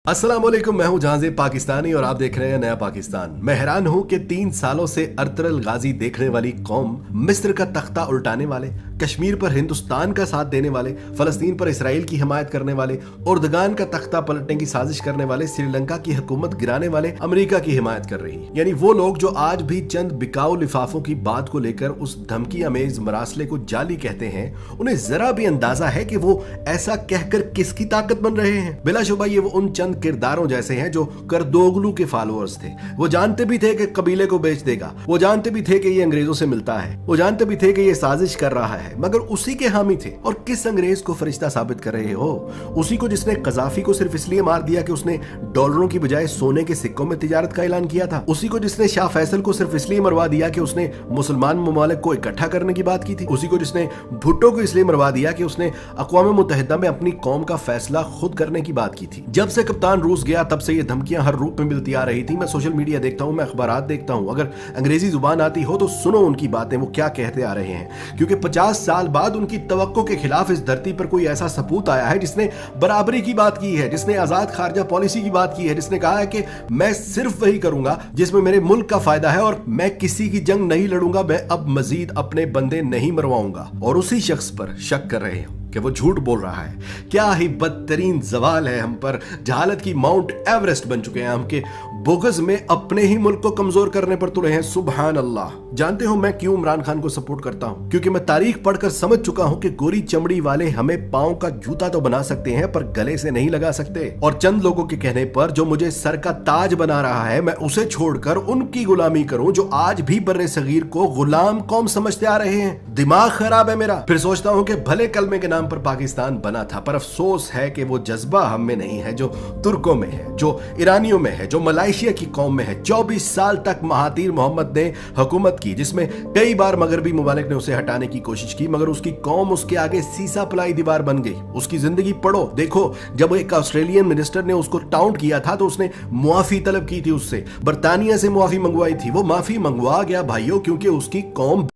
अस्सलाम वालेकुम, मैं हूं जहांज़ेब पाकिस्तानी और आप देख रहे हैं नया पाकिस्तान। मैं हैरान हूं कि 3 सालों से अरतरल गाजी देखने वाली कौम, मिस्र का तख्ता उल्टाने वाले, कश्मीर पर हिंदुस्तान का साथ देने वाले, फलस्तीन पर इसराइल की हिमायत करने वाले, उर्दगान का तख्ता पलटने की साजिश करने वाले, श्रीलंका की हुकूमत गिराने वाले अमेरिका की हिमायत कर रही है। यानी वो लोग जो आज भी चंद बिकाऊ लिफाफों की बात को लेकर उस धमकी अमेज मरासले को जाली कहते हैं, उन्हें जरा भी अंदाजा है कि वो ऐसा कहकर किसकी ताकत बन रहे हैं। बिलाशुबा ये वो उन चंद किरदारों जैसे हैं जो करदोगलू के फॉलोअर्स थे। वो जानते भी थे कि कबीले को बेच देगा, वो जानते भी थे कि ये अंग्रेजों से मिलता है, वो जानते भी थे कि ये साजिश कर रहा है, मगर उसी के हामी थे। और किस अंग्रेज को फरिश्ता साबित कर रहे हो? उसी को जिसने कजाफी को सिर्फ इसलिए मार दिया कि उसने डॉलरों की बजाय सोने के सिक्कों में तिजारत का ऐलान किया था। उसी को जिसने शाह फैसल को सिर्फ इसलिए मरवा दिया कि उसने मुसलमान ममालिक को इकट्ठा करने की बात की थी। उसी को जिसने भुट्टो को इसलिए मरवा दिया कि उसने अक़वाम मुत्तहिदा में अपनी कौम का फैसला खुद करने की बात की थी। जब से कप्तान रूस गया तब से ये धमकियां हर रूप में मिलती आ रही थी। मैं सोशल मीडिया देखता हूं, मैं अखबारात देखता हूं, अगर अंग्रेजी जुबान आती हो तो सुनो उनकी बातें, वो क्या कहते आ रहे हैं। क्योंकि 50 साल बाद उनकी तवक्को के खिलाफ इस धरती पर कोई ऐसा सपूत आया है जिसने बराबरी की बात की है, जिसने आजाद खारजा पॉलिसी की बात की है, जिसने कहा है कि मैं सिर्फ वही करूंगा जिसमें मेरे मुल्क का फायदा है और मैं किसी की जंग नहीं लड़ूंगा, मैं अब मजीद अपने बंदे नहीं मरवाऊंगा। और उसी शख्स पर शक कर रहे हो कि वो झूठ बोल रहा है। क्या ही बदतरीन सवाल है हम पर। जहालत की माउंट एवरेस्ट बन चुके हैं हम के बोगस में अपने ही मुल्क को कमजोर करने पर तुले हैं। सुभान अल्लाह। जानते हो मैं क्यों इमरान खान को सपोर्ट करता हूं? क्योंकि मैं तारीख पढ़कर समझ चुका हूं कि गोरी चमड़ी वाले हमें पांव का जूता तो बना सकते हैं पर गले से नहीं लगा सकते। और चंद लोगों के कहने पर जो मुझे सर का ताज बना रहा है, मैं उसे छोड़कर उनकी गुलामी करूं जो आज भी बर्रे सगीर को गुलाम कौम समझते आ रहे हैं। दिमाग खराब है मेरा। फिर सोचता हूं कि भले कलमे के नाम पर पाकिस्तान बना था, पर अफसोस है कि वो जज्बा हम में नहीं है जो तुर्कों में है, जो ईरानियों में है, जो मलाइशिया की कौम में है। 24 साल तक महातीर मोहम्मद ने हुकूमत की, जिसमें कई बार मगरबी मुमालिक ने उसे हटाने की कोशिश की, मगर उसकी कौम उसके आगे सीसा पलाई दीवार बन गई। उसकी जिंदगी पढ़ो, देखो, जब एक ऑस्ट्रेलियन मिनिस्टर ने उसको टाउंट किया था तो उसने मुआफी तलब की थी, उससे बरतानिया से मुआफी मंगवाई थी। वो माफी मंगवा गया भाइयों, क्योंकि उसकी कौम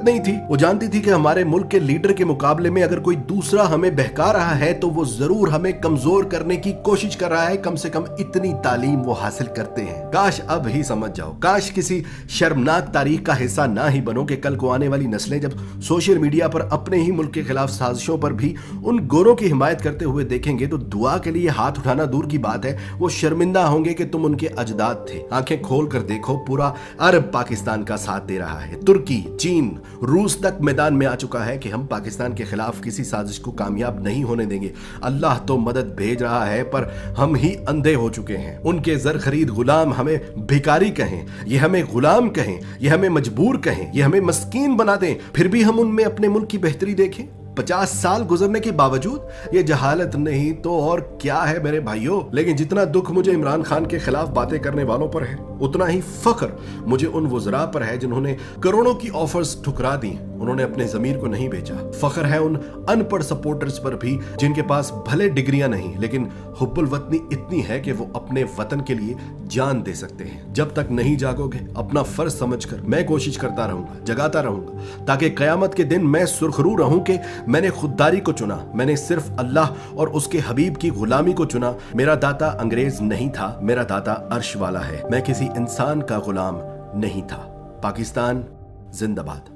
नहीं थी। वो जानती थी कि हमारे मुल्क के लीडर के मुकाबले में अगर कोई दूसरा हमें बहका रहा है तो वो जरूर हमें कमजोर करने की कोशिश कर रहा है। कम से कम इतनी तालीम वो हासिल करते हैं। काश अब ही समझ जाओ, काश किसी शर्मनाक तारीख का हिस्सा ना ही बनो कि कल को आने वाली नस्लें जब सोशल मीडिया पर अपने ही मुल्क के खिलाफ साजिशों पर भी उन गोरों की हिमायत करते हुए देखेंगे तो दुआ के लिए हाथ उठाना दूर की बात है, वो शर्मिंदा होंगे कि तुम उनके अजदाद थे। आंखें खोल कर देखो, पूरा अरब पाकिस्तान का साथ दे रहा है। तुर्की, चीन, रूस तक मैदान में आ चुका है कि हम पाकिस्तान के खिलाफ किसी साजिश को कामयाब नहीं होने देंगे। अल्लाह तो मदद भेज रहा है पर हम ही अंधे हो चुके हैं। उनके जर खरीद गुलाम हमें भिखारी कहें, ये हमें गुलाम कहें, ये हमें मजबूर कहें, ये हमें मस्कीन बना दें, फिर भी हम उनमें अपने मुल्क की बेहतरी देखें। 50 साल गुजरने के बावजूद ये जहालत नहीं तो और क्या है मेरे भाइयों। लेकिन जितना दुख मुझे इमरान खान के खिलाफ बातें करने वालों पर है, उतना ही फख्र मुझे उन वज़रा पर है जिन्होंने करोड़ों की ऑफर्स ठुकरा दी, उन्होंने अपने जमीर को नहीं बेचा। फख्र है उन अनपढ़ सपोर्टर्स पर भी जिनके पास भले डिग्रियां नहीं लेकिन हुब्बुल वतनी इतनी है कि वो अपने वतन के लिए जान दे सकते हैं। जब तक नहीं जागोगे अपना फर्ज समझकर मैं कोशिश करता रहूंगा, जगाता रहूंगा, ताकि कयामत के दिन मैं सुरखरू रहूं कि मैंने खुददारी को चुना, मैंने सिर्फ अल्लाह और उसके हबीब की गुलामी को चुना। मेरा दाता अंग्रेज नहीं था, मेरा दाता अर्श वाला है। मैं किसी इंसान का गुलाम नहीं था। पाकिस्तान जिंदाबाद।